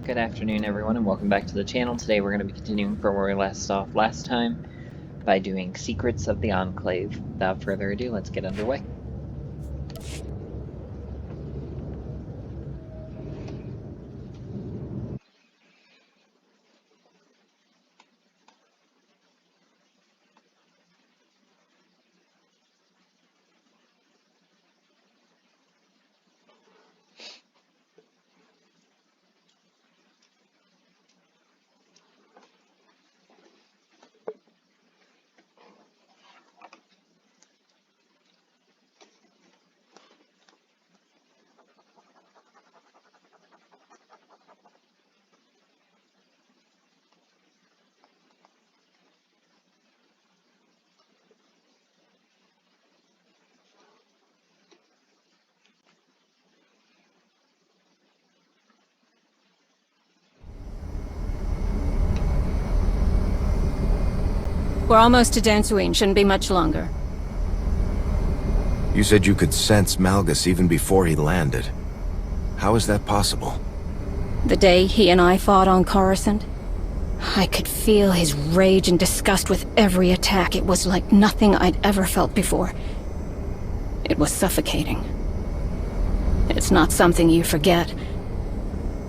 Good afternoon, everyone, and welcome back to the channel. Today we're going to be continuing from where we left off last time by doing Secrets of the Enclave. Without further ado, let's get underway. We're almost to Dantooine, shouldn't be much longer. You said you could sense Malgus even before he landed. How is that possible? The day he and I fought on Coruscant, I could feel his rage and disgust with every attack. It was like nothing I'd ever felt before. It was suffocating. It's not something you forget.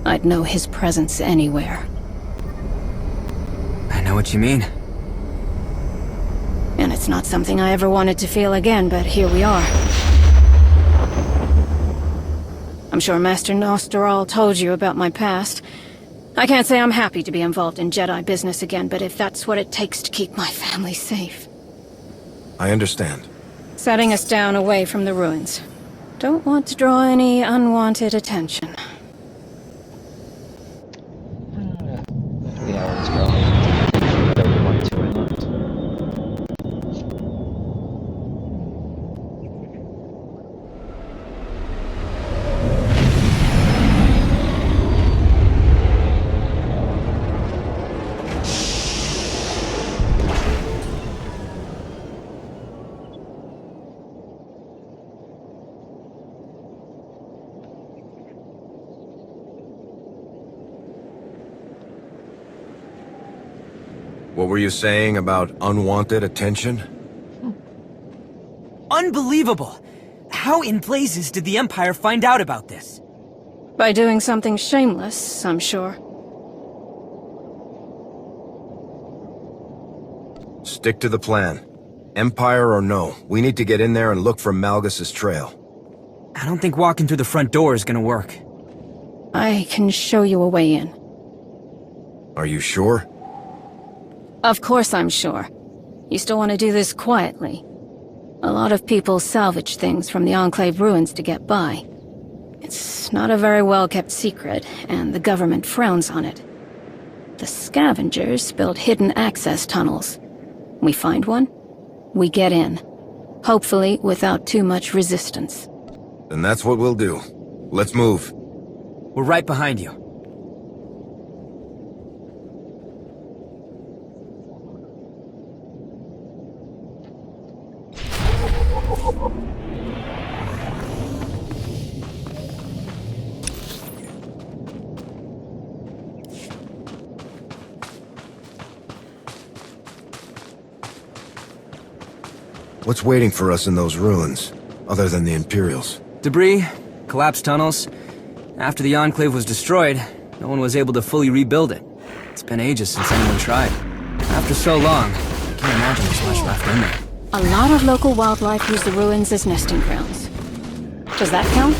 I'd know his presence anywhere. I know what you mean. And it's not something I ever wanted to feel again, but here we are. I'm sure Master Nosteral told you about my past. I can't say I'm happy to be involved in Jedi business again, but if that's what it takes to keep my family safe. I understand. Setting us down away from the ruins. Don't want to draw any unwanted attention. 3 hours ago, whatever we want to or not. What were you saying about unwanted attention? Unbelievable! How in blazes did the Empire find out about this? By doing something shameless, I'm sure. Stick to the plan. Empire or no, we need to get in there and look for Malgus's trail. I don't think walking through the front door is gonna work. I can show you a way in. Are you sure? Of course I'm sure. You still want to do this quietly. A lot of people salvage things from the Enclave ruins to get by. It's not a very well-kept secret, and the government frowns on it. The scavengers build hidden access tunnels. We find one, we get in. Hopefully without too much resistance. Then that's what we'll do. Let's move. We're right behind you. What's waiting for us in those ruins, other than the Imperials? Debris, collapsed tunnels. After the Enclave was destroyed, no one was able to fully rebuild it. It's been ages since anyone tried. After so long, I can't imagine there's much left in there. A lot of local wildlife use the ruins as nesting grounds. Does that count?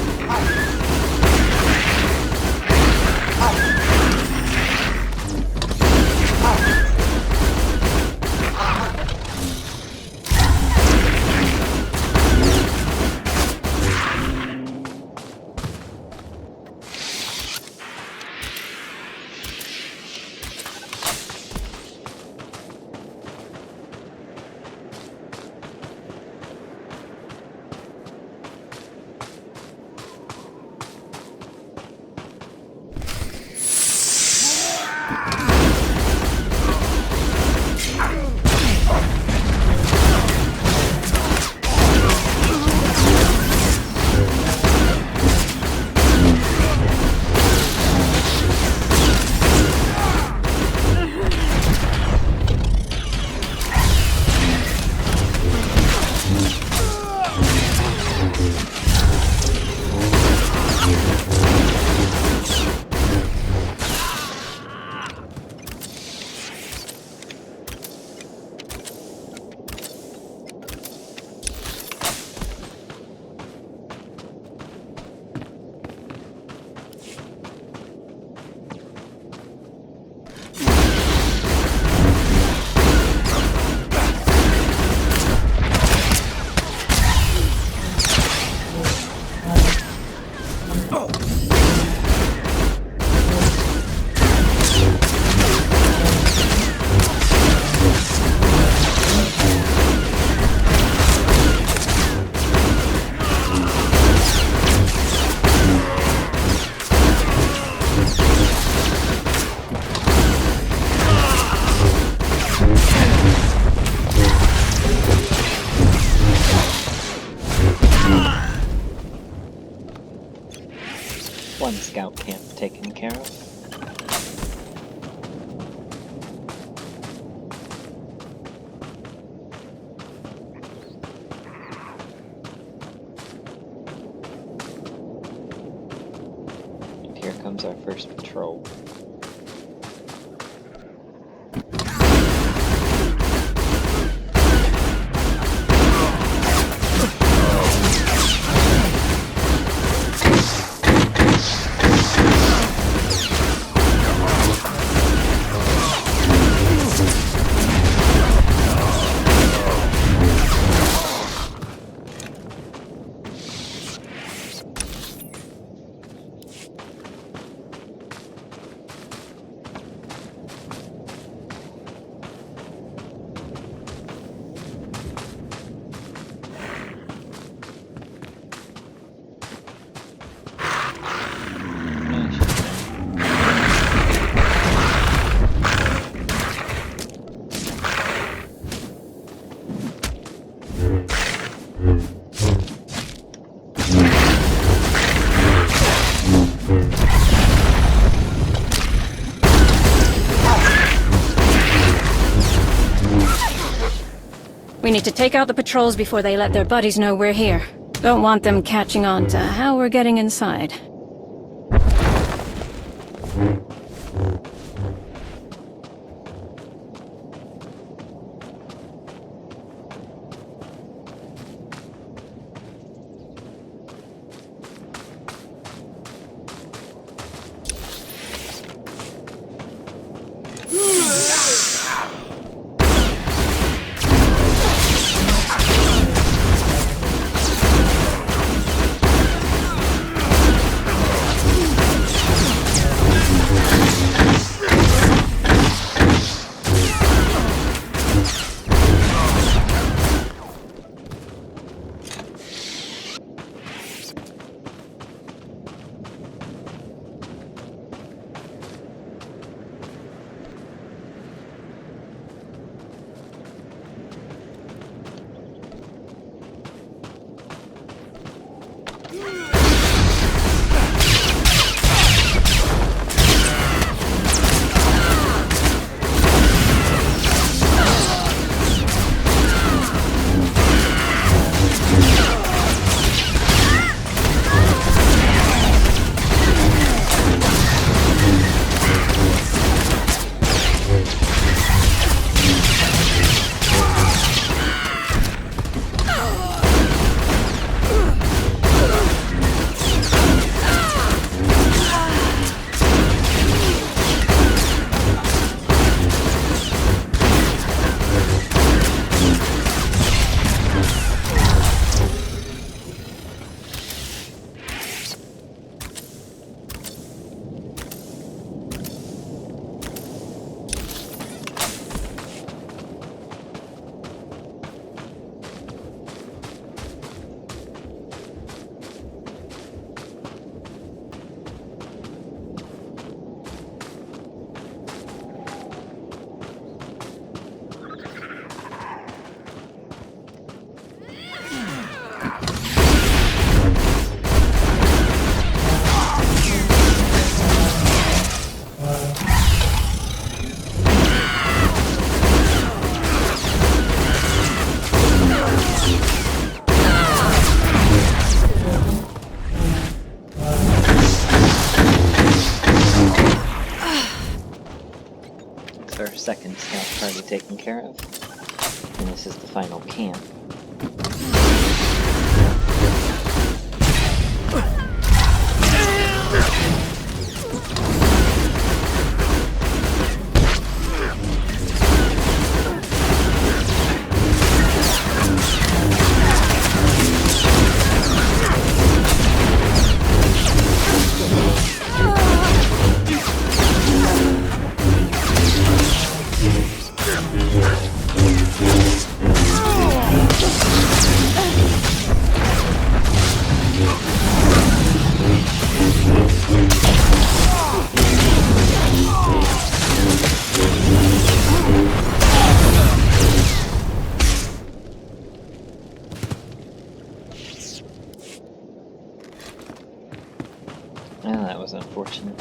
One scout camp taken care of. And here comes our first patrol. We need to take out the patrols before they let their buddies know we're here. Don't want them catching on to how we're getting inside. Second scout party taken care of. And this is the final camp. Well, that was unfortunate.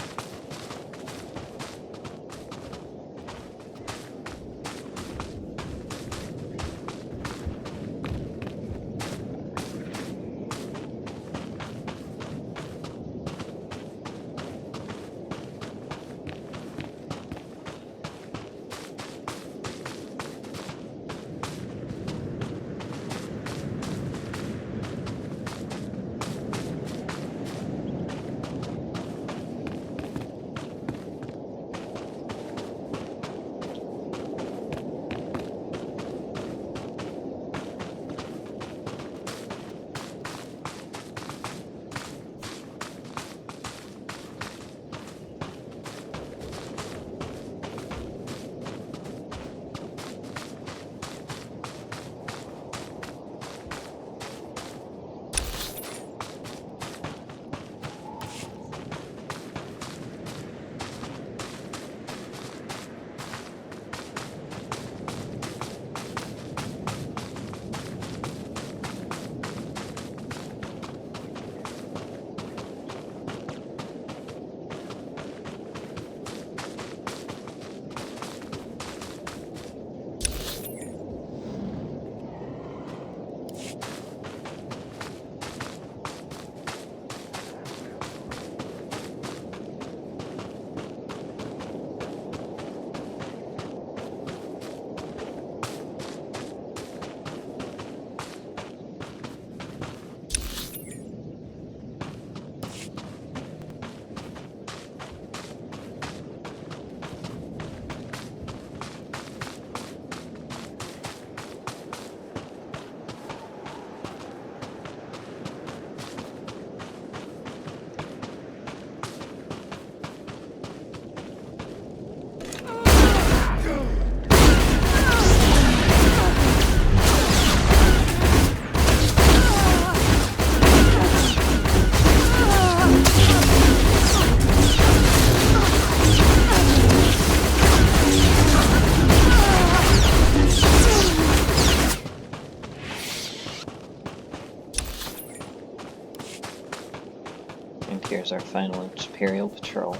Here's our final Imperial patrol.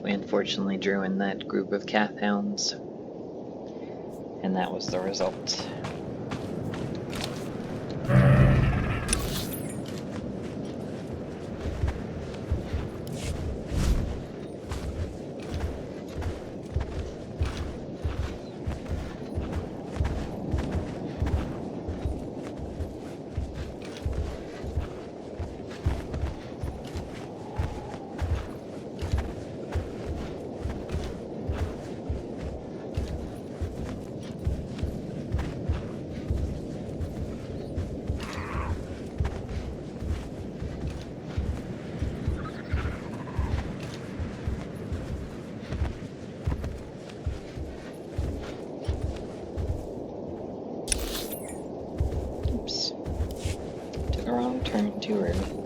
We unfortunately drew in that group of Cath Hounds, and that was the result. Turn too early.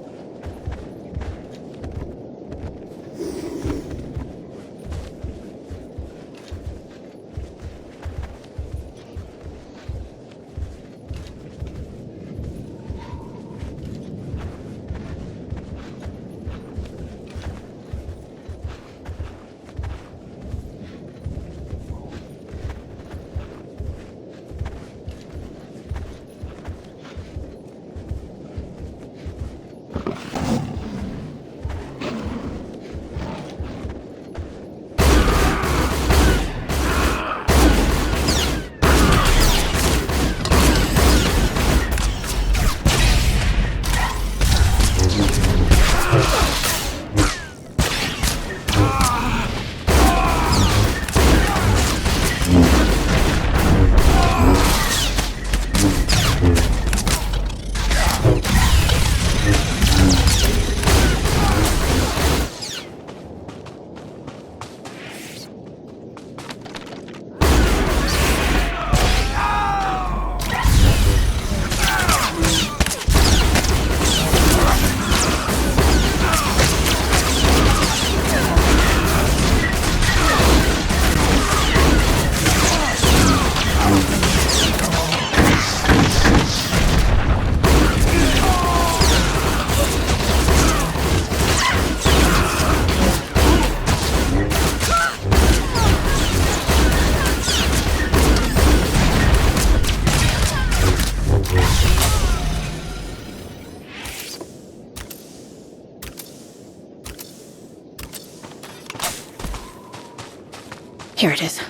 Here it is.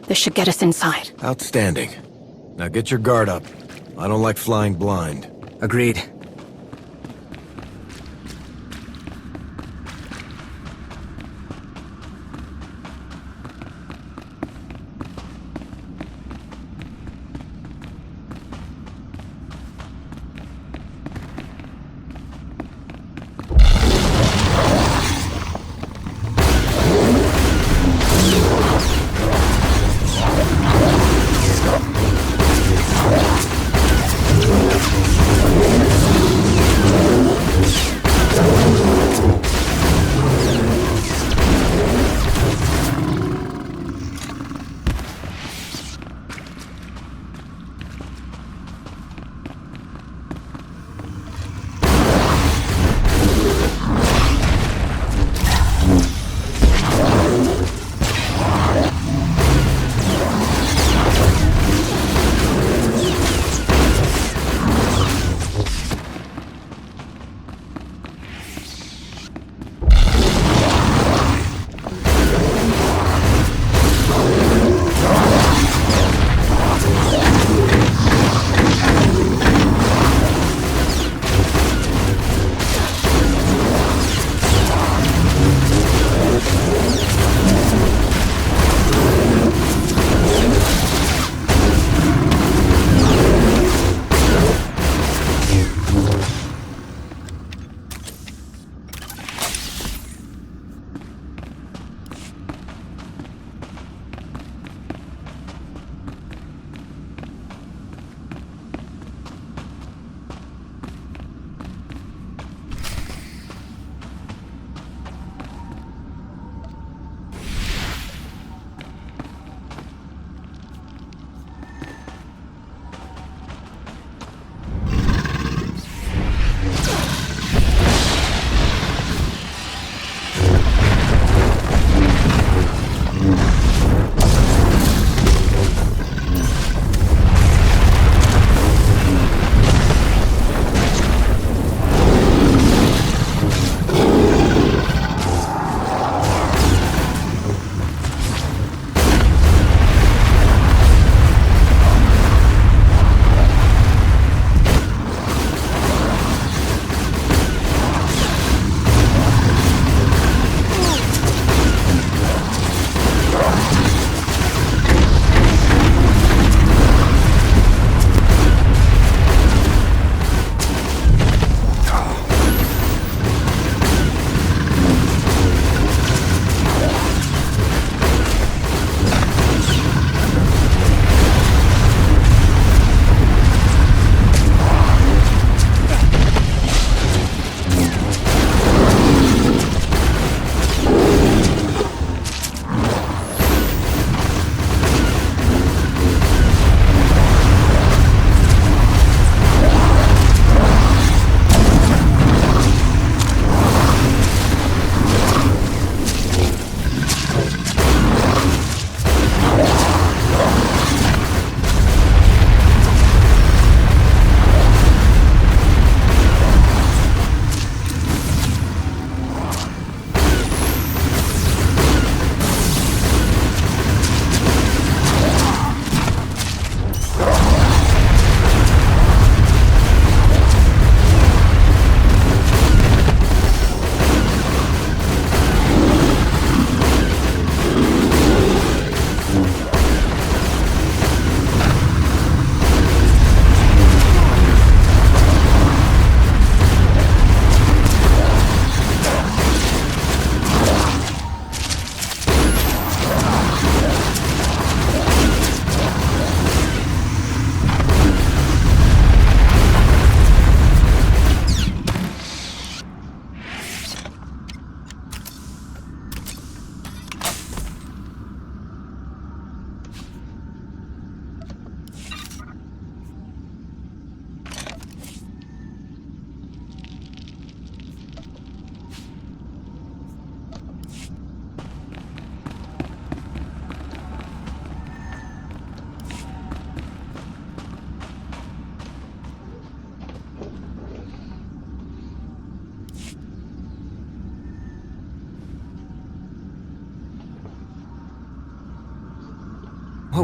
This should get us inside. Outstanding. Now get your guard up. I don't like flying blind. Agreed.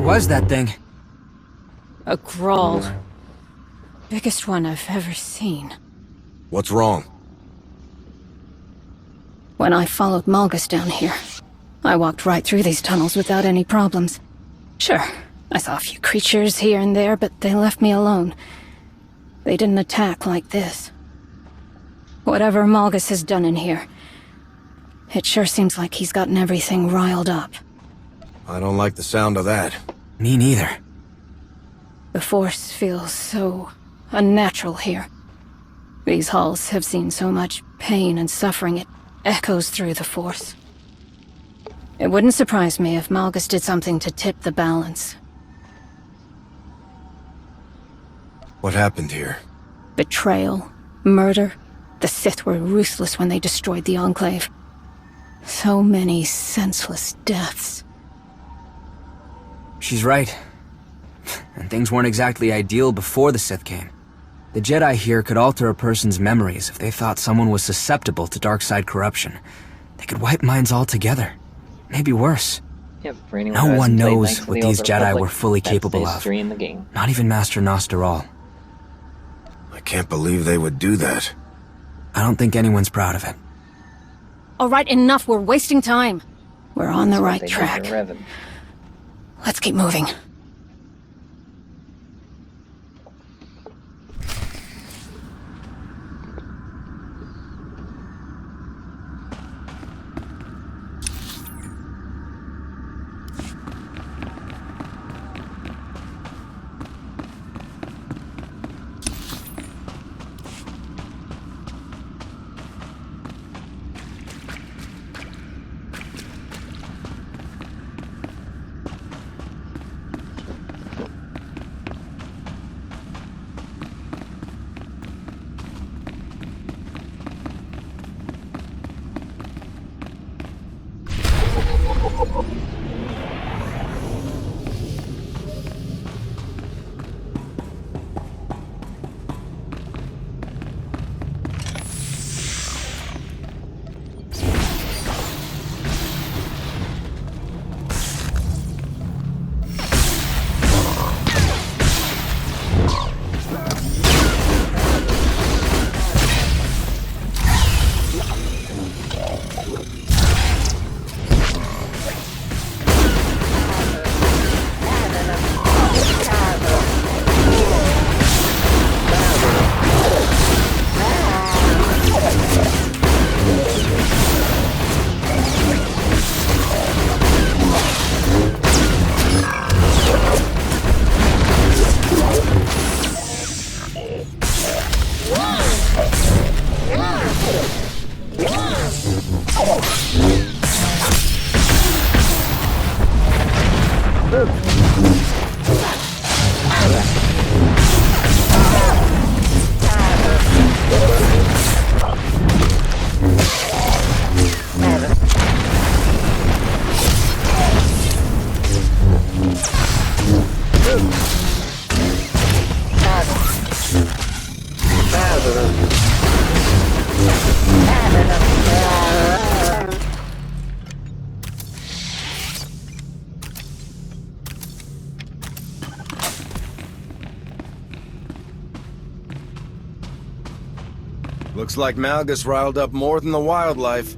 was that thing? A Grawl. Biggest one I've ever seen. What's wrong? When I followed Malgus down here, I walked right through these tunnels without any problems. Sure, I saw a few creatures here and there, but they left me alone. They didn't attack like this. Whatever Malgus has done in here, it sure seems like he's gotten everything riled up. I don't like the sound of that. Me neither. The Force feels so unnatural here. These halls have seen so much pain and suffering, it echoes through the Force. It wouldn't surprise me if Malgus did something to tip the balance. What happened here? Betrayal, murder. The Sith were ruthless when they destroyed the Enclave. So many senseless deaths. She's right. And things weren't exactly ideal before the Sith came. The Jedi here could alter a person's memories if they thought someone was susceptible to dark side corruption. They could wipe minds altogether. Maybe worse. Yep, for anyone No who one hasn't played knows Knights of what the these Old Jedi Republic, were fully that's capable the of. history in the game. Not even Master Nosteral. I can't believe they would do that. I don't think anyone's proud of it. Alright, enough, we're wasting time. We're on the That's what right they did track. to Revan. Let's keep moving. Looks like Malgus riled up more than the wildlife.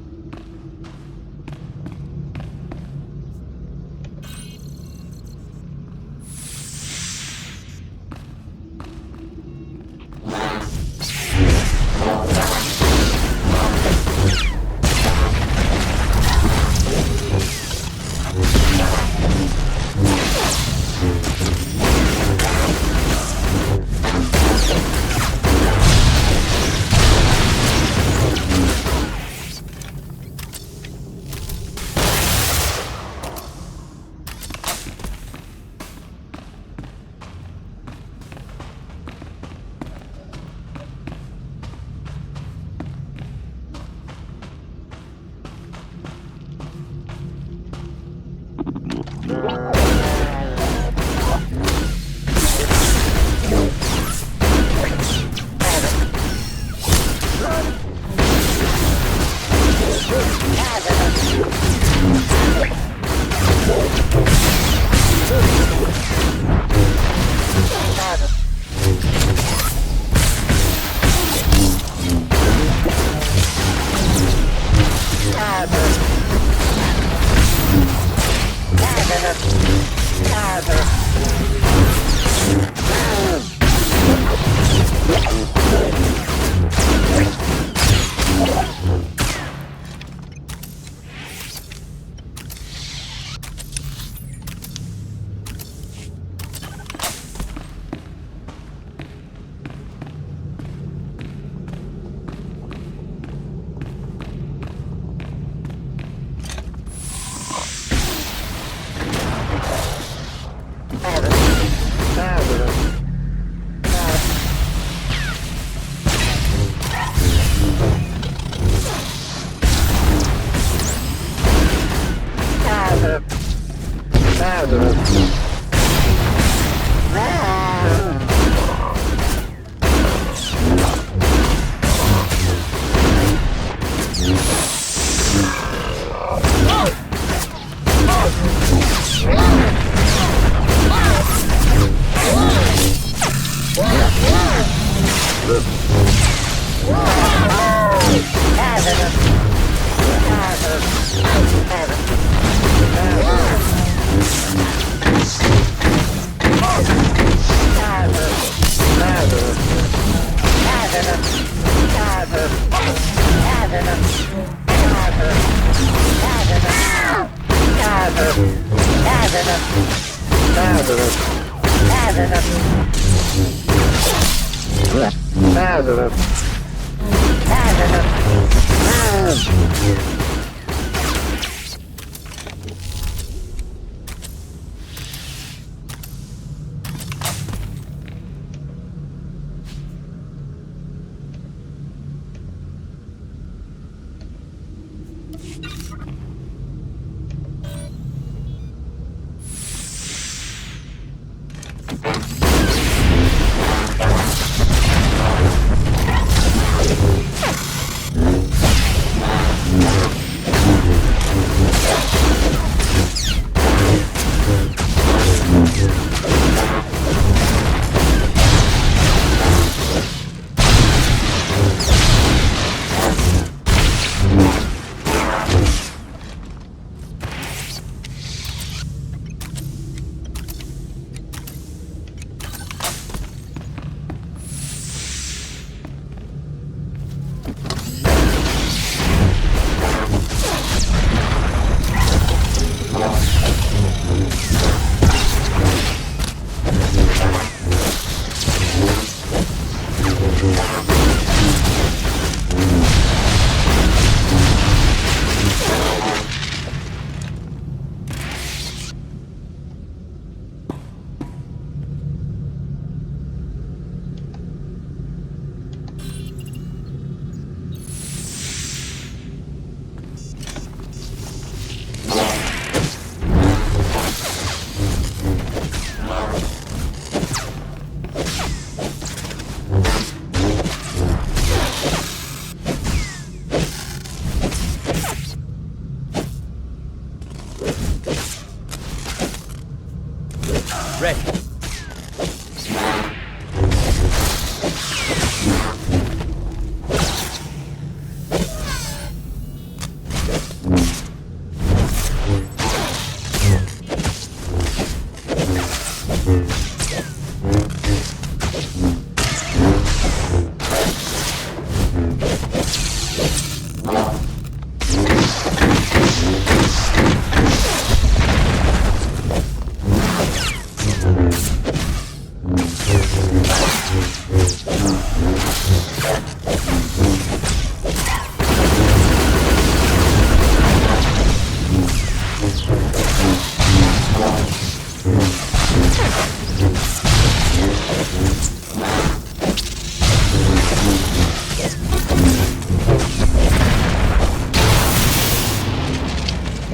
Ready.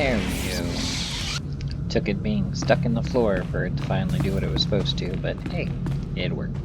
There we go. Took it being stuck in the floor for it to finally do what it was supposed to, but hey, it worked.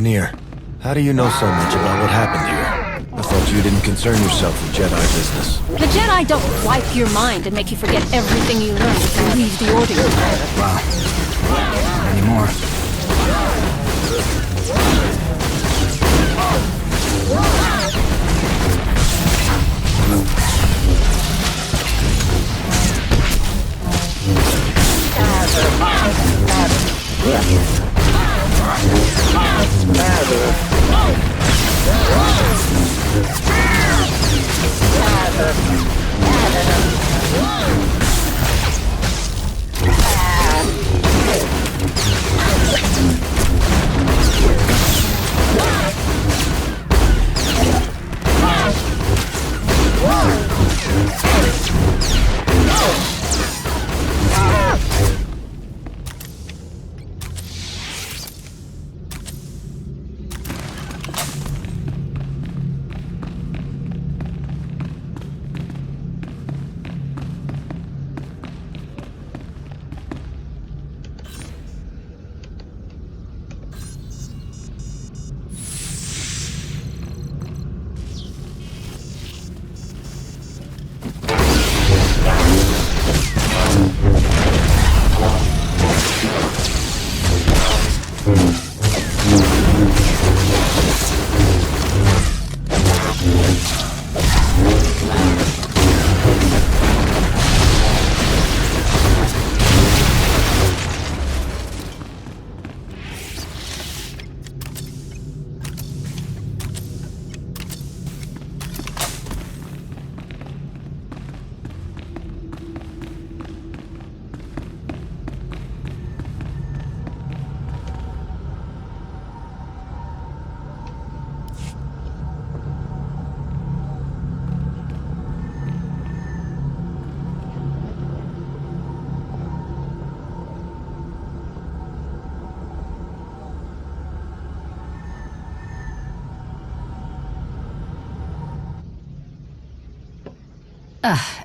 Veneer, how do you know so much about what happened here? I thought you didn't concern yourself with Jedi business. The Jedi don't wipe your mind and make you forget everything you learned if you leave the Order. Wow. Not anymore.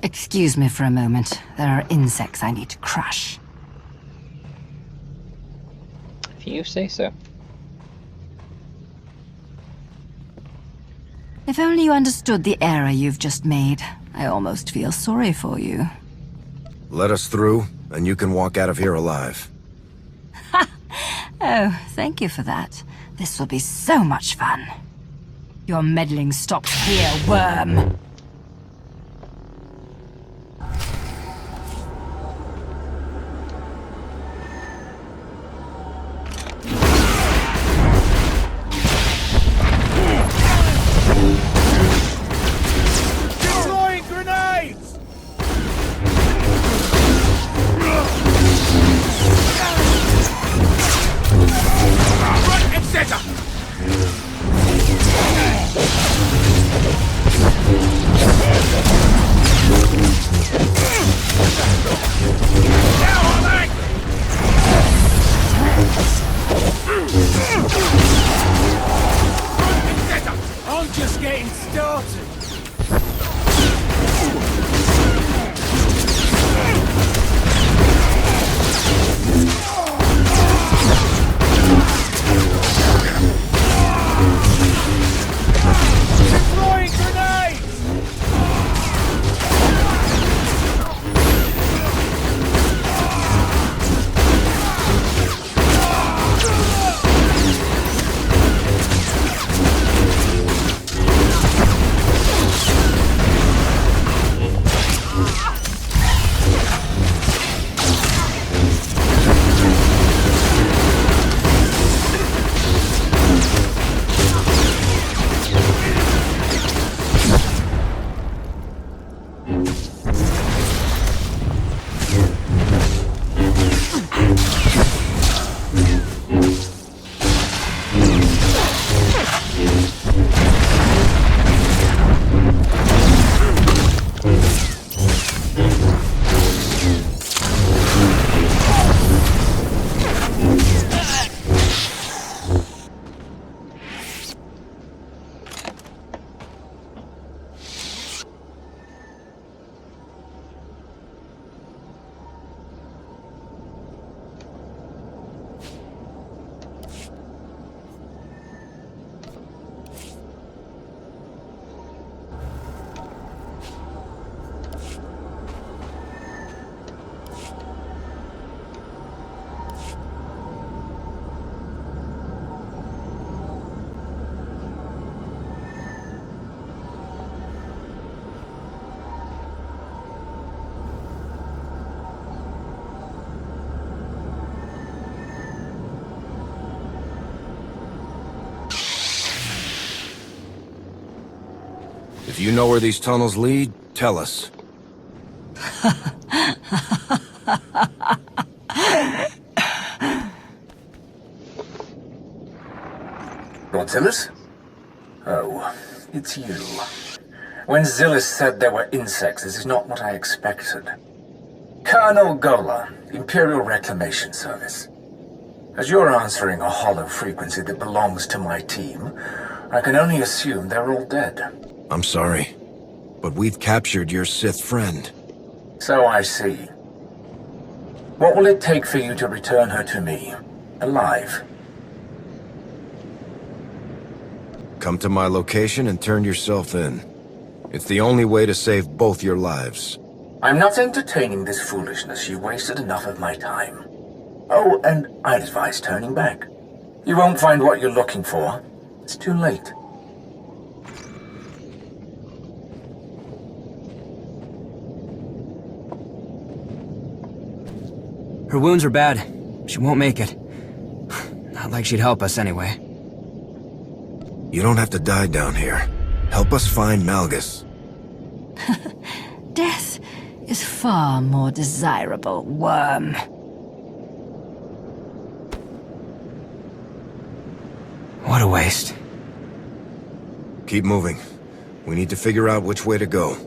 Excuse me for a moment. There are insects I need to crush. If you say so. If only you understood the error you've just made. I almost feel sorry for you. Let us through, and you can walk out of here alive. Oh, thank you for that. This will be so much fun. Your meddling stops here, worm. If you know where these tunnels lead, tell us. Zillus? Oh, it's you. When Zillus said there were insects, this is not what I expected. Colonel Gola, Imperial Reclamation Service. As you're answering a hollow frequency that belongs to my team, I can only assume they're all dead. I'm sorry, but we've captured your Sith friend. So I see. What will it take for you to return her to me, alive? Come to my location and turn yourself in. It's the only way to save both your lives. I'm not entertaining this foolishness. You wasted enough of my time. Oh, and I'd advise turning back. You won't find what you're looking for. It's too late. Her wounds are bad. She won't make it. Not like she'd help us anyway. You don't have to die down here. Help us find Malgus. Death is far more desirable, worm. What a waste. Keep moving. We need to figure out which way to go.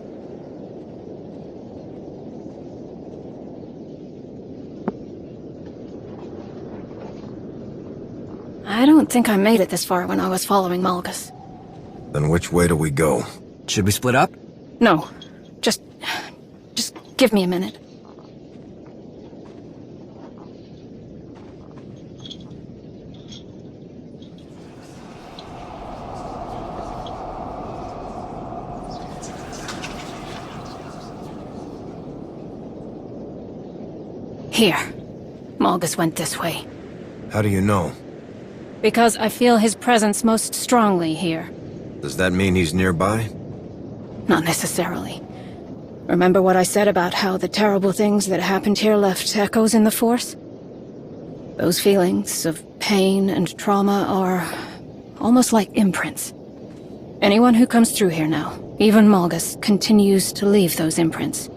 I don't think I made it this far when I was following Malgus. Then which way do we go? Should we split up? No. Just give me a minute. Here. Malgus went this way. How do you know? Because I feel his presence most strongly here. Does that mean he's nearby? Not necessarily. Remember what I said about how the terrible things that happened here left echoes in the Force? Those feelings of pain and trauma are almost like imprints. Anyone who comes through here now, even Malgus, continues to leave those imprints.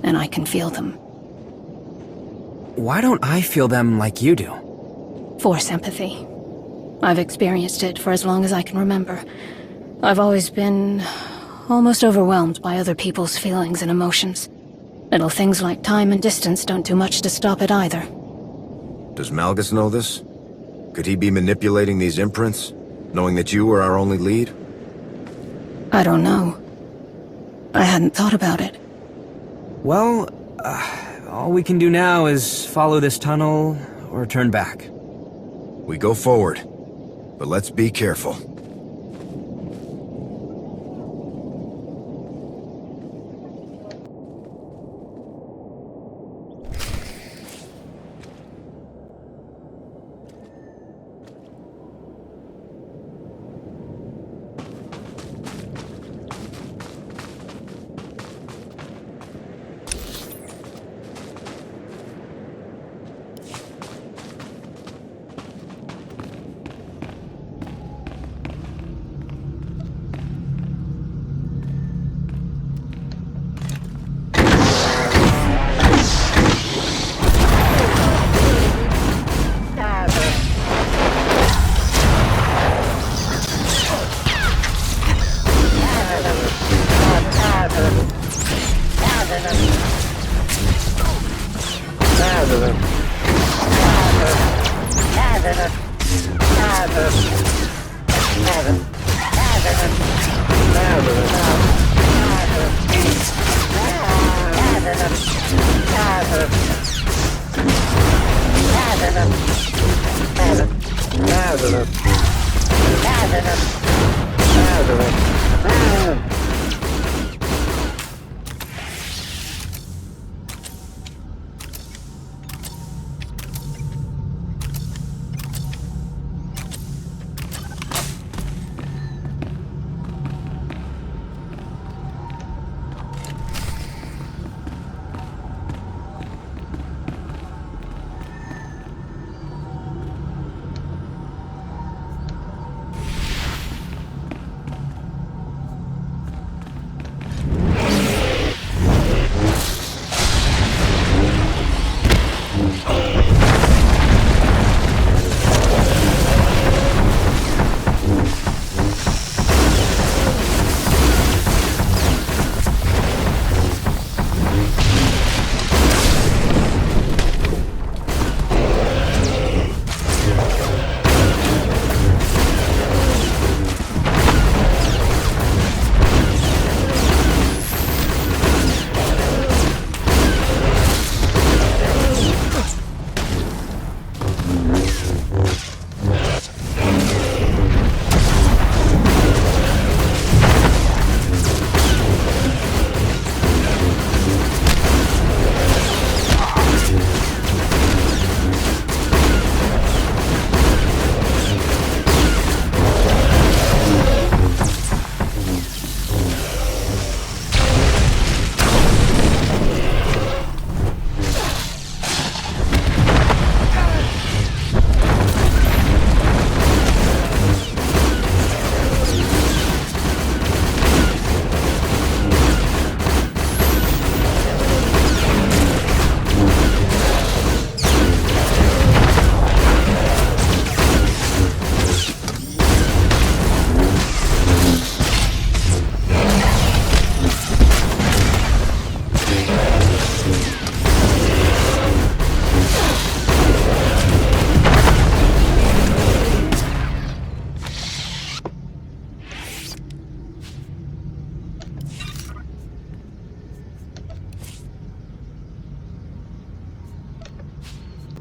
And I can feel them. Why don't I feel them like you do? Force empathy. I've experienced it for as long as I can remember. I've always been almost overwhelmed by other people's feelings and emotions. Little things like time and distance don't do much to stop it either. Does Malgus know this? Could he be manipulating these imprints, knowing that you were our only lead? I don't know. I hadn't thought about it. Well, all we can do now is follow this tunnel or turn back. We go forward, but let's be careful.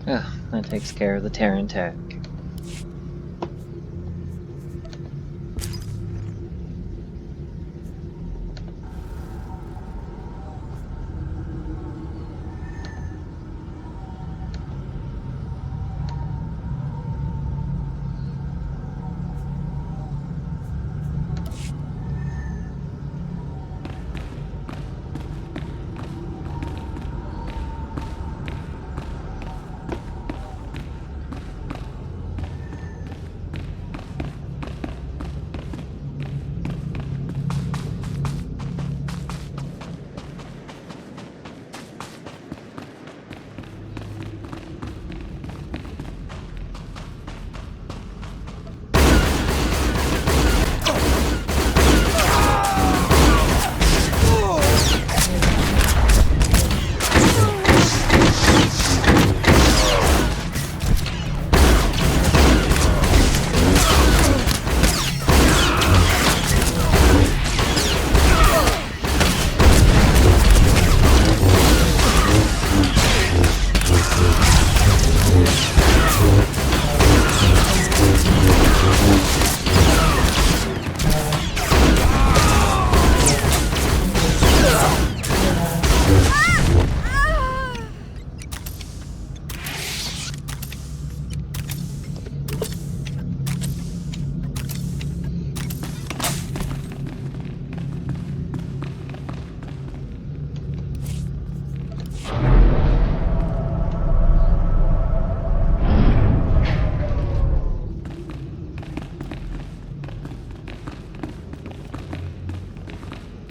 Ugh, that takes care of the Terran tech.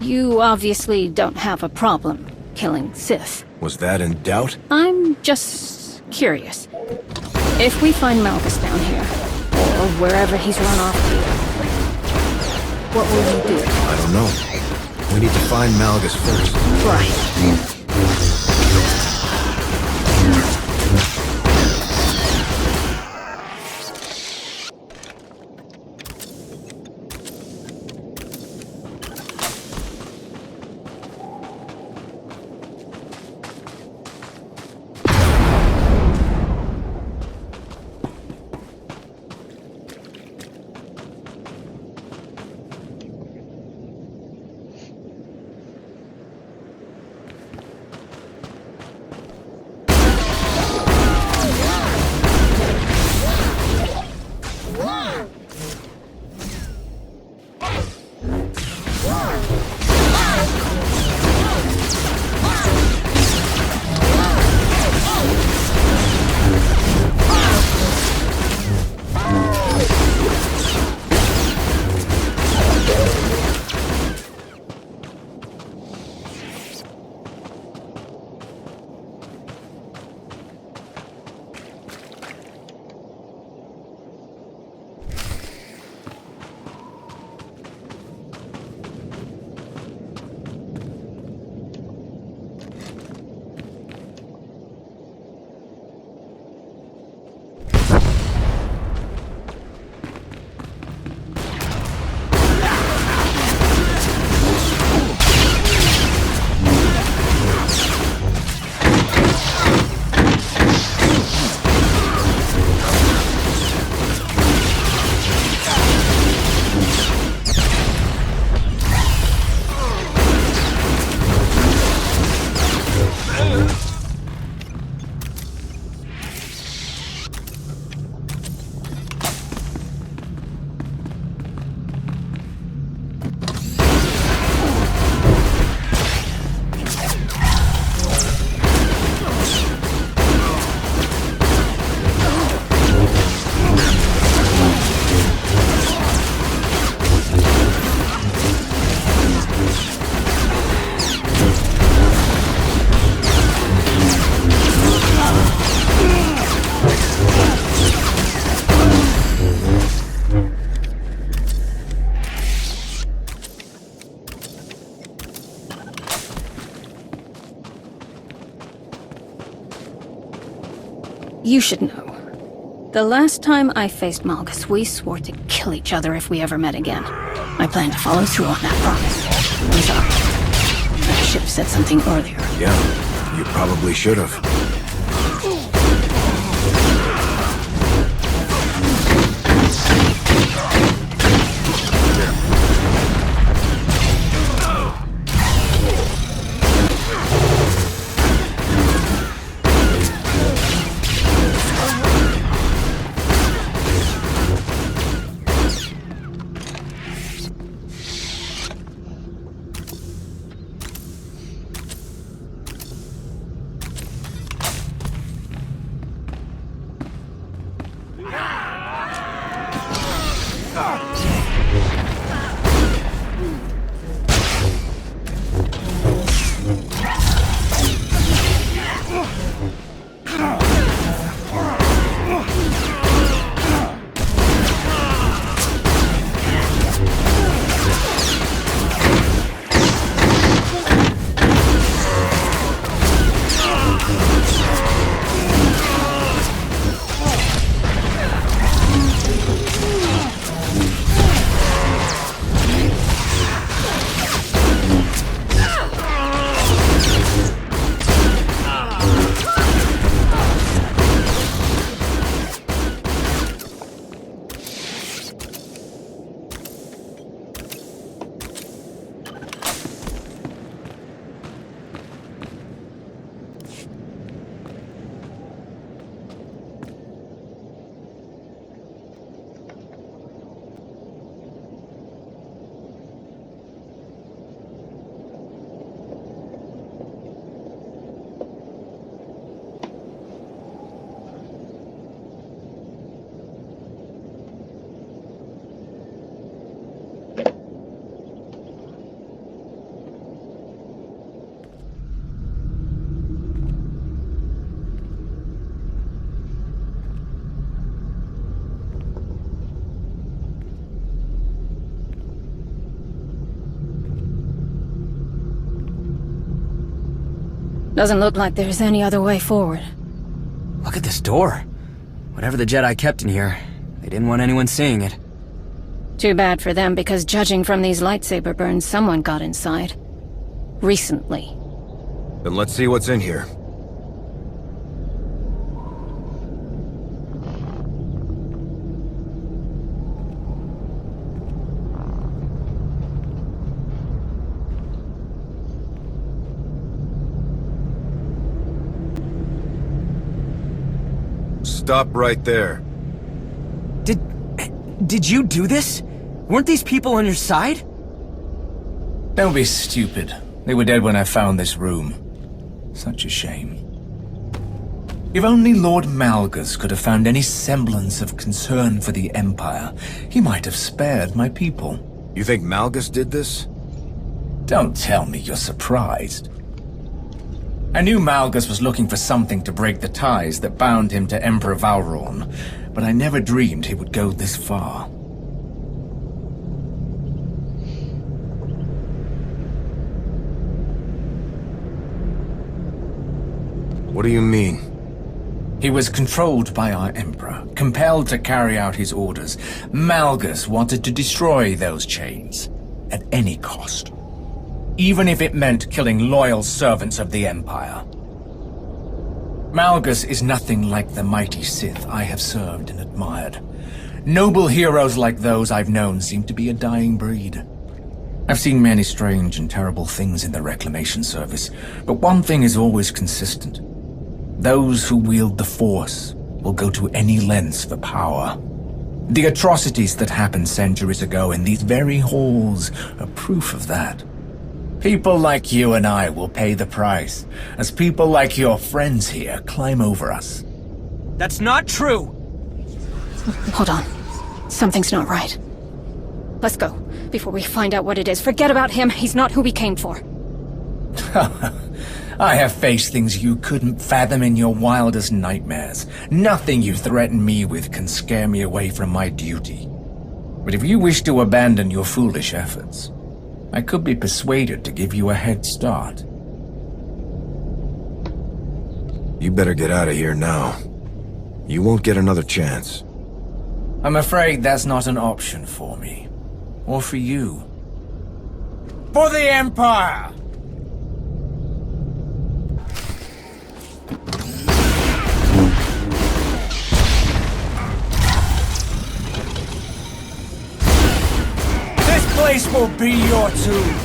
You obviously don't have a problem killing Sith. Was that in doubt? I'm just curious. If we find Malgus down here, or wherever he's run off to, what will you do? I don't know. We need to find Malgus first. Right. You should know. The last time I faced Malgus, we swore to kill each other if we ever met again. I plan to follow through on that promise. I'm sorry. I should have said something earlier. Yeah, you probably should have. Doesn't look like there's any other way forward. Look at this door. Whatever the Jedi kept in here, they didn't want anyone seeing it. Too bad for them, because judging from these lightsaber burns, someone got inside. Recently. Then let's see what's in here. Stop right there. Did you do this? Weren't these people on your side? Don't be stupid. They were dead when I found this room. Such a shame. If only Lord Malgus could have found any semblance of concern for the Empire, he might have spared my people. You think Malgus did this? Don't tell me you're surprised. I knew Malgus was looking for something to break the ties that bound him to Emperor Valron, but I never dreamed he would go this far. What do you mean? He was controlled by our Emperor, compelled to carry out his orders. Malgus wanted to destroy those chains, at any cost. Even if it meant killing loyal servants of the Empire. Malgus is nothing like the mighty Sith I have served and admired. Noble heroes like those I've known seem to be a dying breed. I've seen many strange and terrible things in the Reclamation Service, but one thing is always consistent. Those who wield the Force will go to any lengths for power. The atrocities that happened centuries ago in these very halls are proof of that. People like you and I will pay the price, as people like your friends here climb over us. That's not true! Hold on. Something's not right. Let's go, before we find out what it is. Forget about him, he's not who we came for. I have faced things you couldn't fathom in your wildest nightmares. Nothing you threaten me with can scare me away from my duty. But if you wish to abandon your foolish efforts, I could be persuaded to give you a head start. You better get out of here now. You won't get another chance. I'm afraid that's not an option for me. Or for you. For the Empire! This place will be your tomb!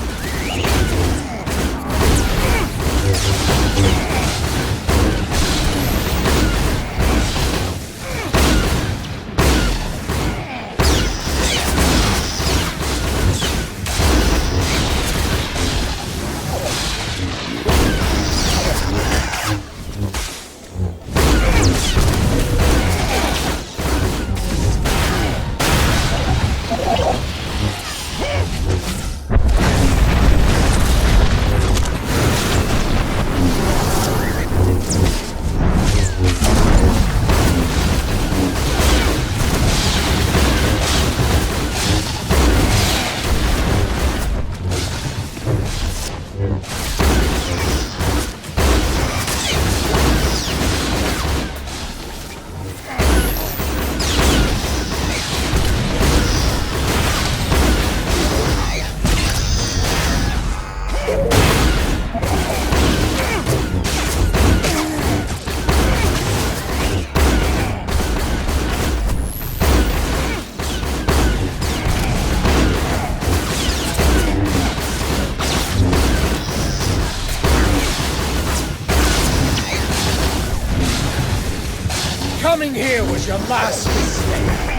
Coming here was your last mistake.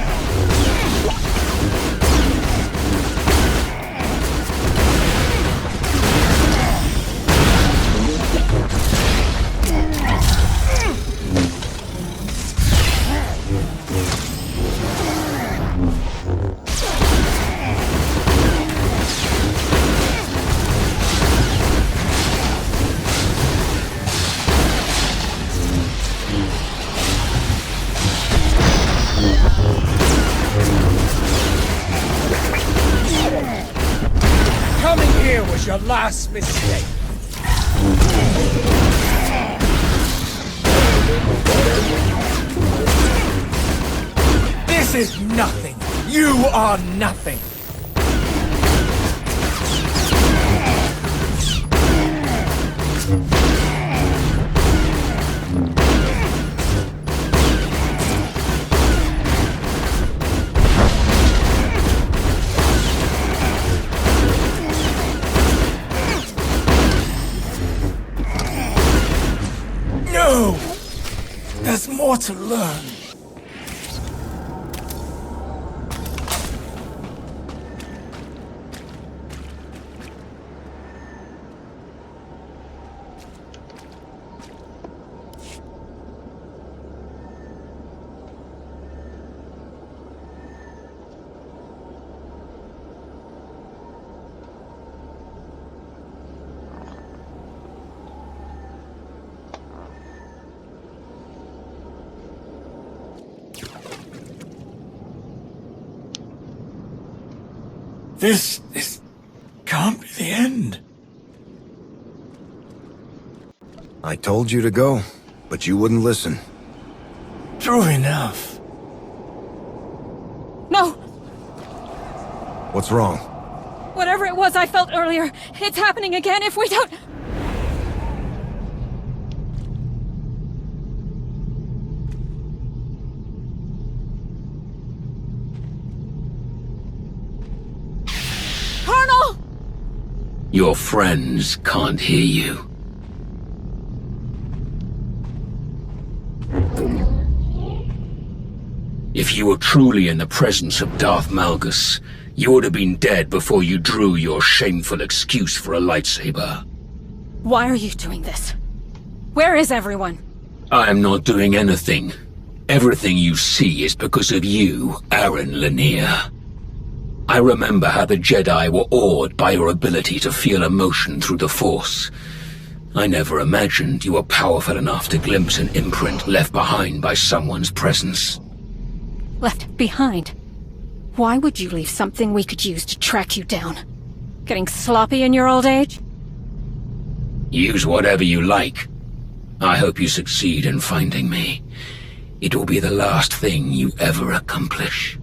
Coming here was your last mistake. This is nothing! You are nothing! No! There's more to learn. This can't be the end. I told you to go, but you wouldn't listen. True enough. No! What's wrong? Whatever it was I felt earlier, it's happening again if we don't... Colonel! Your friends can't hear you. If you were truly in the presence of Darth Malgus, you would have been dead before you drew your shameful excuse for a lightsaber. Why are you doing this? Where is everyone? I am not doing anything. Everything you see is because of you, Aaron Lanier. I remember how the Jedi were awed by your ability to feel emotion through the Force. I never imagined you were powerful enough to glimpse an imprint left behind by someone's presence. Left behind? Why would you leave something we could use to track you down? Getting sloppy in your old age? Use whatever you like. I hope you succeed in finding me. It will be the last thing you ever accomplish.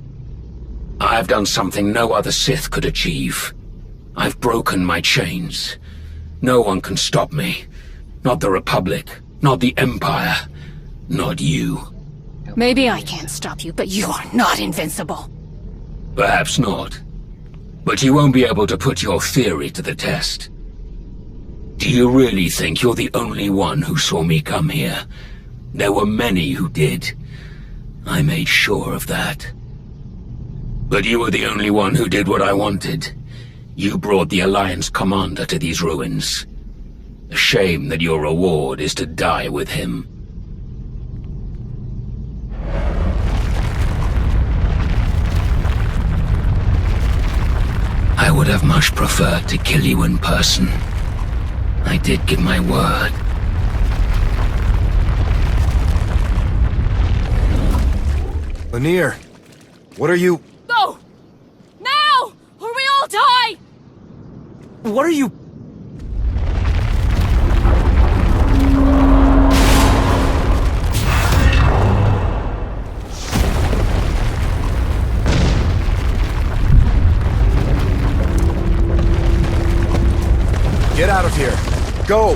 I've done something no other Sith could achieve. I've broken my chains. No one can stop me. Not the Republic, not the Empire, not you. Maybe I can't stop you, but you are not invincible. Perhaps not. But you won't be able to put your theory to the test. Do you really think you're the only one who saw me come here? There were many who did. I made sure of that. But you were the only one who did what I wanted. You brought the Alliance commander to these ruins. A shame that your reward is to die with him. I would have much preferred to kill you in person. I did give my word. Lanier, what are you... Go! Now! Or we all die! What are you... Get out of here. Go!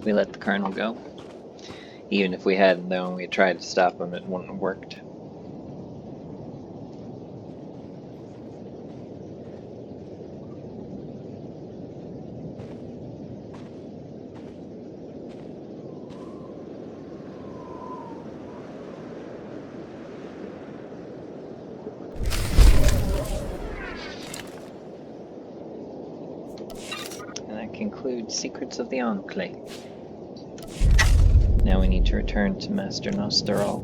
We let the Colonel go. Even if we hadn't, though, and we had tried to stop him, it wouldn't have worked. And that concludes Secrets of the Enclave. Now we need to return to Master Nosterol.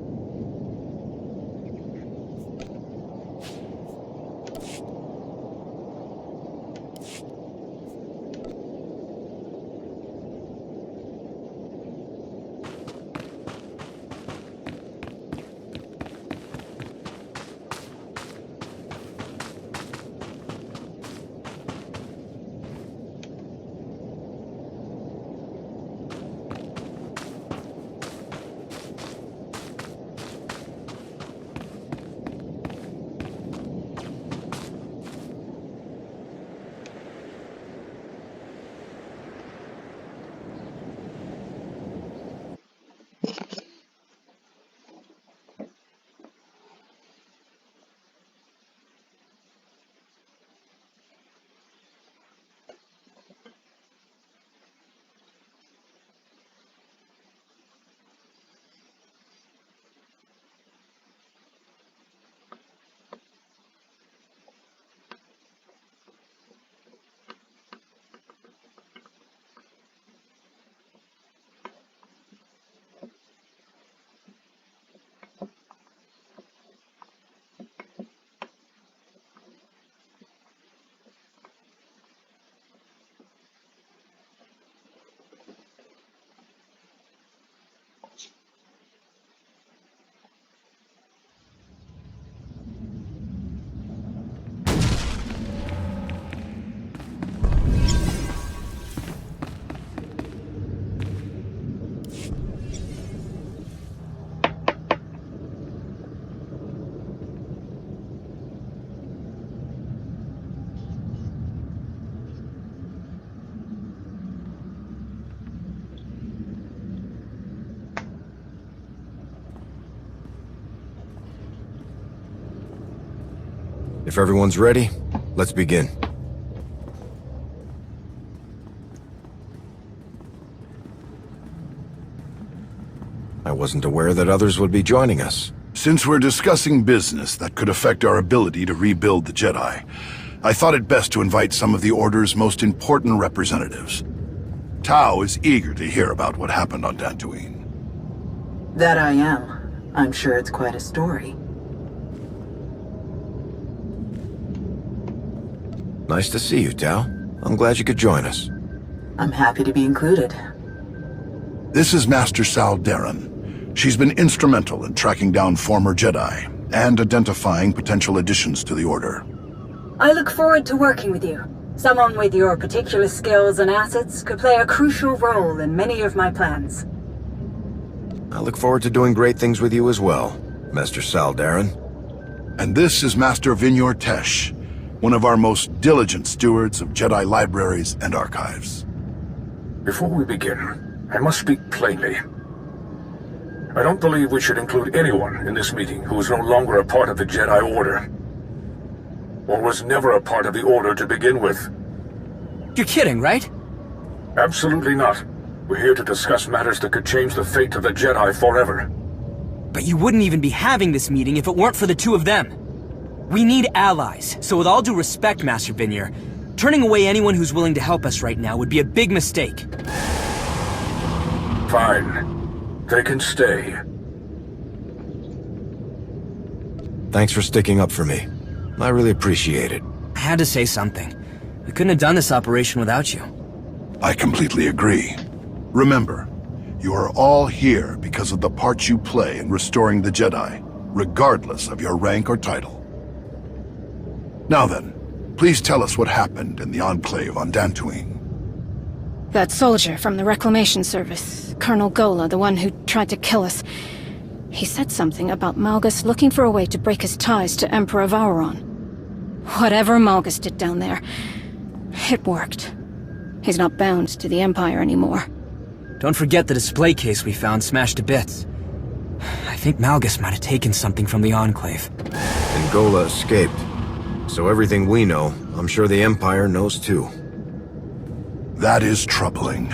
If everyone's ready, let's begin. I wasn't aware that others would be joining us. Since we're discussing business that could affect our ability to rebuild the Jedi, I thought it best to invite some of the Order's most important representatives. Tao is eager to hear about what happened on Dantooine. That I am. I'm sure it's quite a story. Nice to see you, Tao. I'm glad you could join us. I'm happy to be included. This is Master Sal Darren. She's been instrumental in tracking down former Jedi and identifying potential additions to the Order. I look forward to working with you. Someone with your particular skills and assets could play a crucial role in many of my plans. I look forward to doing great things with you as well, Master Sal Darren. And this is Master Vinyor Tesh, one of our most diligent stewards of Jedi libraries and archives. Before we begin, I must speak plainly. I don't believe we should include anyone in this meeting who is no longer a part of the Jedi Order. Or was never a part of the Order to begin with. You're kidding, right? Absolutely not. We're here to discuss matters that could change the fate of the Jedi forever. But you wouldn't even be having this meeting if it weren't for the two of them. We need allies, so with all due respect, Master Vinyor, turning away anyone who's willing to help us right now would be a big mistake. Fine. They can stay. Thanks for sticking up for me. I really appreciate it. I had to say something. We couldn't have done this operation without you. I completely agree. Remember, you are all here because of the part you play in restoring the Jedi, regardless of your rank or title. Now then, please tell us what happened in the Enclave on Dantooine. That soldier from the Reclamation Service, Colonel Gola, the one who tried to kill us. He said something about Malgus looking for a way to break his ties to Emperor Vauron. Whatever Malgus did down there, it worked. He's not bound to the Empire anymore. Don't forget the display case we found smashed to bits. I think Malgus might have taken something from the Enclave. And Gola escaped. So everything we know, I'm sure the Empire knows too. That is troubling.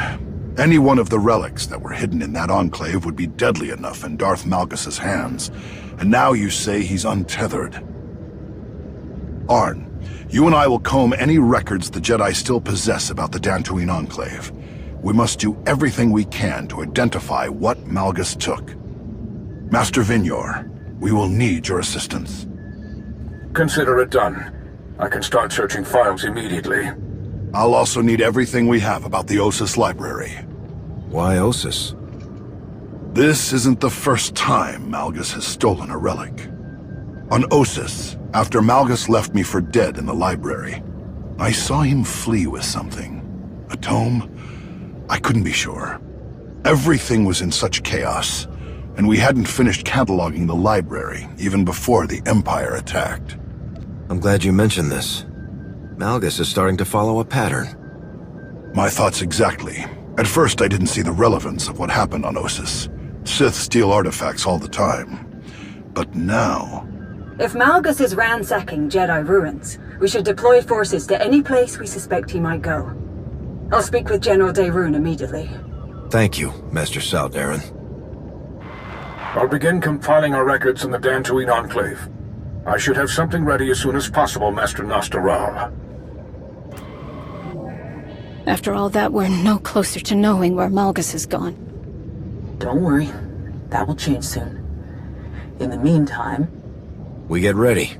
Any one of the relics that were hidden in that Enclave would be deadly enough in Darth Malgus' hands. And now you say he's untethered. Arn, you and I will comb any records the Jedi still possess about the Dantooine Enclave. We must do everything we can to identify what Malgus took. Master Vinyor, we will need your assistance. Consider it done. I can start searching files immediately. I'll also need everything we have about the Ossus library. Why Ossus? This isn't the first time Malgus has stolen a relic. On Ossus, after Malgus left me for dead in the library, I saw him flee with something. A tome? I couldn't be sure. Everything was in such chaos, and we hadn't finished cataloging the library even before the Empire attacked. I'm glad you mentioned this. Malgus is starting to follow a pattern. My thoughts exactly. At first I didn't see the relevance of what happened on Ossus. Sith steal artifacts all the time. But now... If Malgus is ransacking Jedi ruins, we should deploy forces to any place we suspect he might go. I'll speak with General Daerun immediately. Thank you, Master Sal Darren. I'll begin compiling our records in the Dantooine Enclave. I should have something ready as soon as possible, Master Nostaral. After all that, we're no closer to knowing where Malgus has gone. Don't worry. That will change soon. In the meantime... We get ready.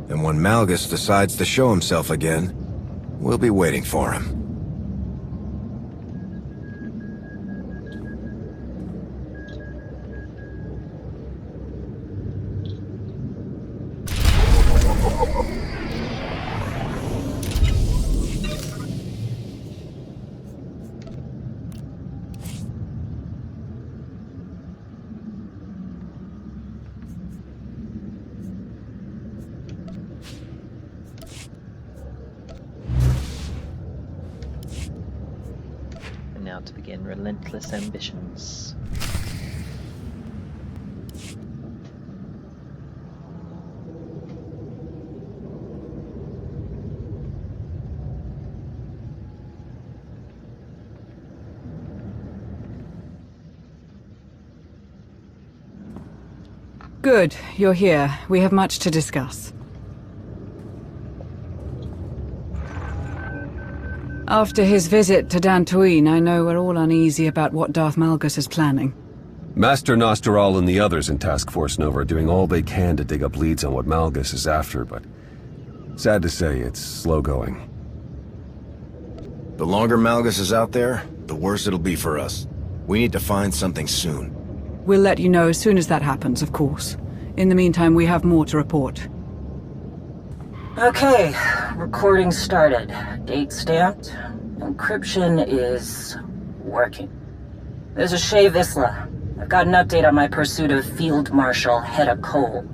And when Malgus decides to show himself again, we'll be waiting for him. Now to begin relentless ambitions. Good, you're here. We have much to discuss. After his visit to Dantooine, I know we're all uneasy about what Darth Malgus is planning. Master Nostral and the others in Task Force Nova are doing all they can to dig up leads on what Malgus is after, but sad to say, it's slow going. The longer Malgus is out there, the worse it'll be for us. We need to find something soon. We'll let you know as soon as that happens, of course. In the meantime, we have more to report. Okay, recording started. Date stamped. Encryption is working. This is Shay Visla. I've got an update on my pursuit of Field Marshal Hedda Cole,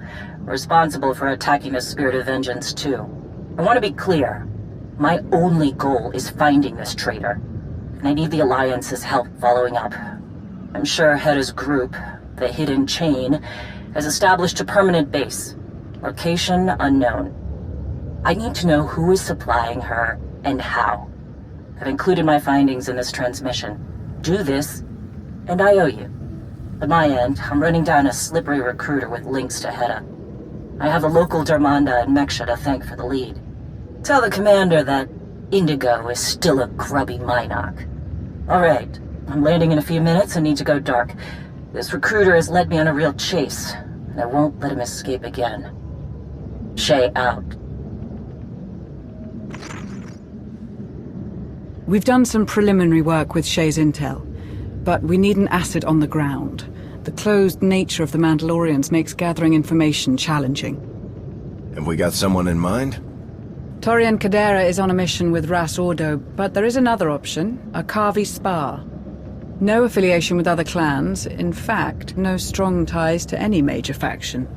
responsible for attacking the Spirit of Vengeance too. I want to be clear. My only goal is finding this traitor, and I need the Alliance's help following up. I'm sure Hedda's group, the Hidden Chain, has established a permanent base. Location unknown. I need to know who is supplying her and how. I've included my findings in this transmission. Do this, and I owe you. At my end, I'm running down a slippery recruiter with links to Hedda. I have the local Darmanda and Meksha to thank for the lead. Tell the commander that Indigo is still a grubby Minoc. Alright, I'm landing in a few minutes and need to go dark. This recruiter has led me on a real chase, and I won't let him escape again. Shay out. We've done some preliminary work with Shay's intel, but we need an asset on the ground. The closed nature of the Mandalorians makes gathering information challenging. Have we got someone in mind? Torian Kadera is on a mission with Ras Ordo, but there is another option, a Kavi Spar. No affiliation with other clans, in fact, no strong ties to any major faction,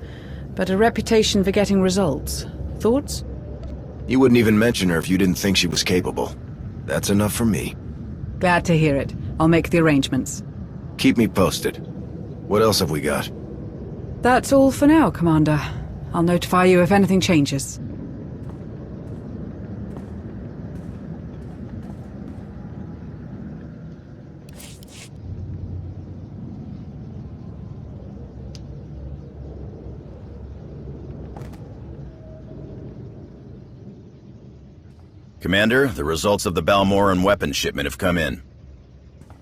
but a reputation for getting results. Thoughts? You wouldn't even mention her if you didn't think she was capable. That's enough for me. Glad to hear it. I'll make the arrangements. Keep me posted. What else have we got? That's all for now, Commander. I'll notify you if anything changes. Commander, the results of the Balmoran weapon shipment have come in.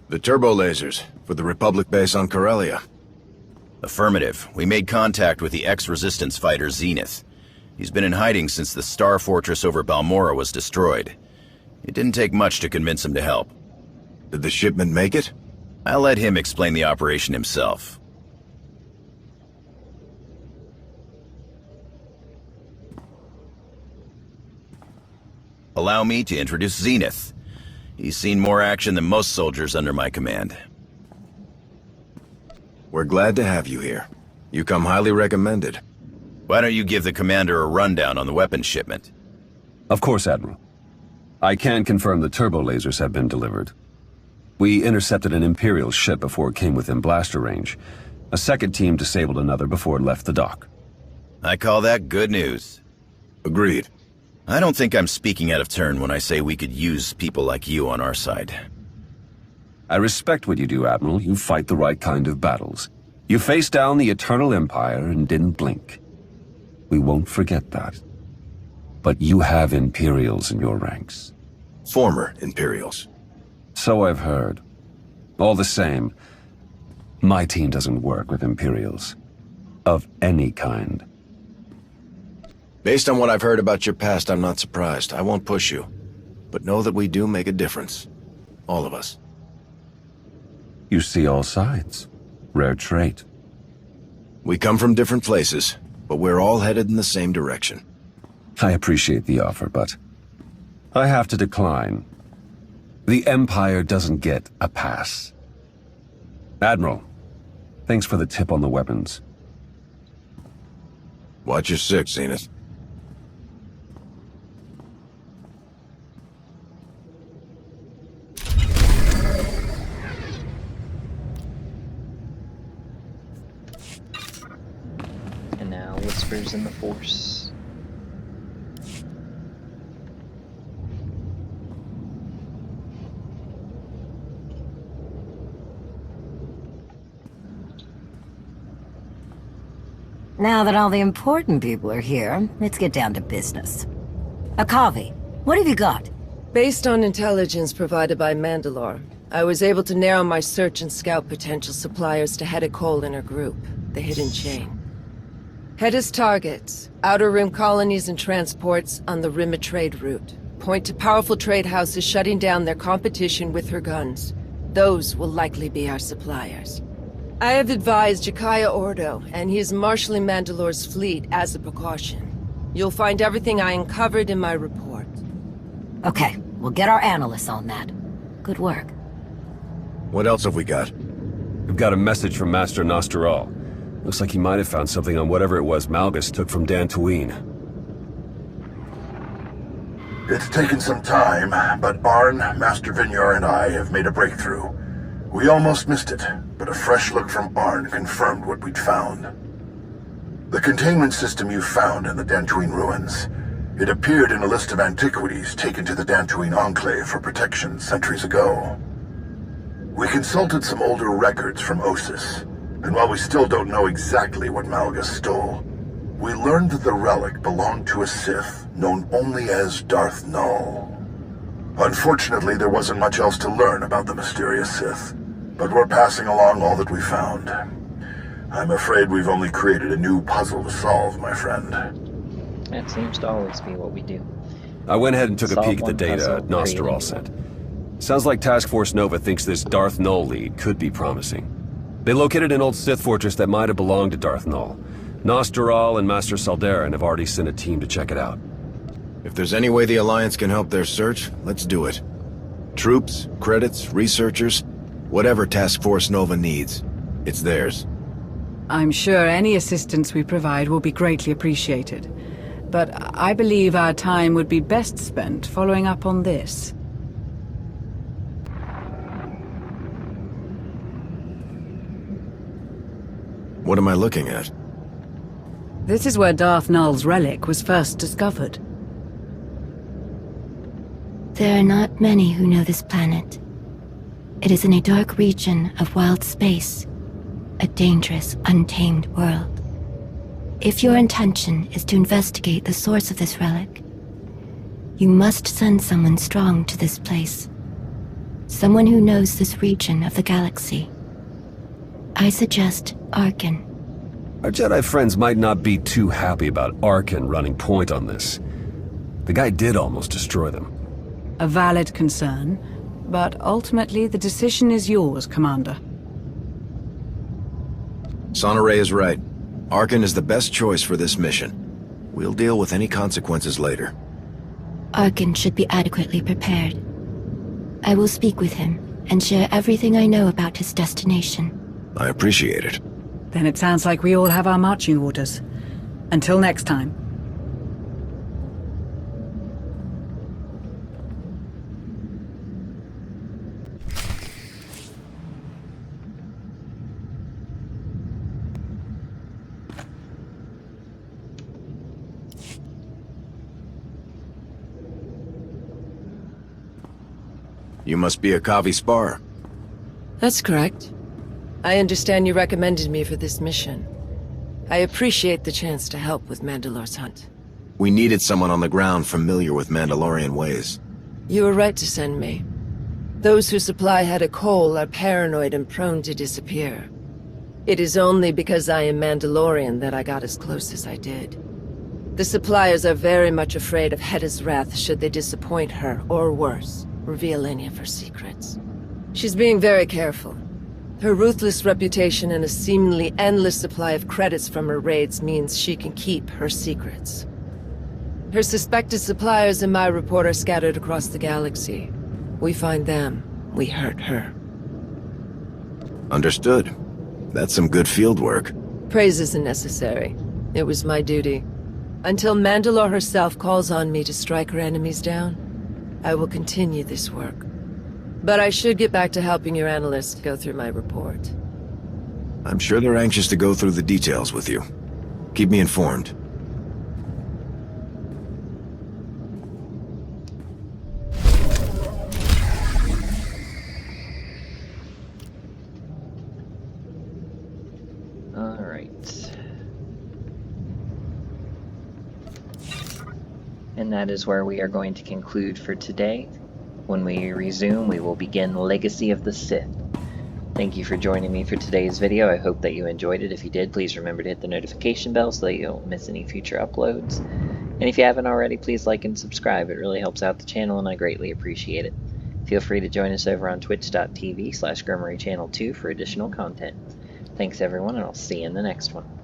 The turbo lasers, for the Republic base on Corellia. Affirmative. We made contact with the ex-resistance fighter Zenith. He's been in hiding since the Star Fortress over Balmora was destroyed. It didn't take much to convince him to help. Did the shipment make it? I'll let him explain the operation himself. Allow me to introduce Zenith. He's seen more action than most soldiers under my command. We're glad to have you here. You come highly recommended. Why don't you give the commander a rundown on the weapons shipment? Of course, Admiral. I can confirm the turbo lasers have been delivered. We intercepted an Imperial ship before it came within blaster range. A second team disabled another before it left the dock. I call that good news. Agreed. I don't think I'm speaking out of turn when I say we could use people like you on our side. I respect what you do, Admiral. You fight the right kind of battles. You faced down the Eternal Empire and didn't blink. We won't forget that. But you have Imperials in your ranks. Former Imperials. So I've heard. All the same, my team doesn't work with Imperials. Of any kind. Based on what I've heard about your past, I'm not surprised. I won't push you. But know that we do make a difference. All of us. You see all sides. Rare trait. We come from different places, but we're all headed in the same direction. I appreciate the offer, but I have to decline. The Empire doesn't get a pass. Admiral, thanks for the tip on the weapons. Watch your six, Zenith. And now whispers in the Force. Now that all the important people are here, let's get down to business. Enclave, what have you got? Based on intelligence provided by Mandalore, I was able to narrow my search and scout potential suppliers to Hedda Cole and her group, the Hidden Chain. Hedda's targets, Outer Rim colonies and transports on the Rim of Trade route, point to powerful trade houses shutting down their competition with her guns. Those will likely be our suppliers. I have advised Jakaya Ordo, and he is marshalling Mandalore's fleet as a precaution. You'll find everything I uncovered in my report. Okay, we'll get our analysts on that. Good work. What else have we got? We've got a message from Master Nosteral. Looks like he might have found something on whatever it was Malgus took from Dantooine. It's taken some time, but Arn, Master Vignor, and I have made a breakthrough. We almost missed it, but a fresh look from Arn confirmed what we'd found. The containment system you found in the Dantooine ruins. It appeared in a list of antiquities taken to the Dantooine Enclave for protection centuries ago. We consulted some older records from Ossus, and while we still don't know exactly what Malgus stole, we learned that the relic belonged to a Sith known only as Darth Null. Unfortunately, there wasn't much else to learn about the mysterious Sith, but we're passing along all that we found. I'm afraid we've only created a new puzzle to solve, my friend. That seems to always be what we do. I went ahead and took a Solve peek at the one data puzzle, Nosteral sent. Sounds like Task Force Nova thinks this Darth Null lead could be promising. They located an old Sith fortress that might have belonged to Darth Null. Nosteral and Master Saldarin have already sent a team to check it out. If there's any way the Alliance can help their search, let's do it. Troops, credits, researchers, whatever Task Force Nova needs, it's theirs. I'm sure any assistance we provide will be greatly appreciated. But I believe our time would be best spent following up on this. What am I looking at? This is where Darth Null's relic was first discovered. There are not many who know this planet. It is in a dark region of wild space, a dangerous, untamed world. If your intention is to investigate the source of this relic, you must send someone strong to this place. Someone who knows this region of the galaxy. I suggest Arkin. Our Jedi friends might not be too happy about Arkin running point on this. The guy did almost destroy them. A valid concern, but ultimately the decision is yours, Commander. Sonore is right. Arkin is the best choice for this mission. We'll deal with any consequences later. Arkin should be adequately prepared. I will speak with him and share everything I know about his destination. I appreciate it. Then it sounds like we all have our marching orders. Until next time. You must be a Kavi Spar. That's correct. I understand you recommended me for this mission. I appreciate the chance to help with Mandalore's hunt. We needed someone on the ground familiar with Mandalorian ways. You were right to send me. Those who supply Hedda Cole are paranoid and prone to disappear. It is only because I am Mandalorian that I got as close as I did. The suppliers are very much afraid of Hedda's wrath should they disappoint her, or worse, reveal any of her secrets. She's being very careful. Her ruthless reputation and a seemingly endless supply of credits from her raids means she can keep her secrets. Her suspected suppliers in my report are scattered across the galaxy. We find them, we hurt her. Understood. That's some good field work. Praise isn't necessary. It was my duty. Until Mandalore herself calls on me to strike her enemies down, I will continue this work. But I should get back to helping your analysts go through my report. I'm sure they're anxious to go through the details with you. Keep me informed. Alright. And that is where we are going to conclude for today. When we resume, we will begin Legacy of the Sith. Thank you for joining me for today's video. I hope that you enjoyed it. If you did, please remember to hit the notification bell so that you don't miss any future uploads. And if you haven't already, please like and subscribe. It really helps out the channel and I greatly appreciate it. Feel free to join us over on twitch.tv/Gremory Channel 2 for additional content. Thanks everyone, and I'll see you in the next one.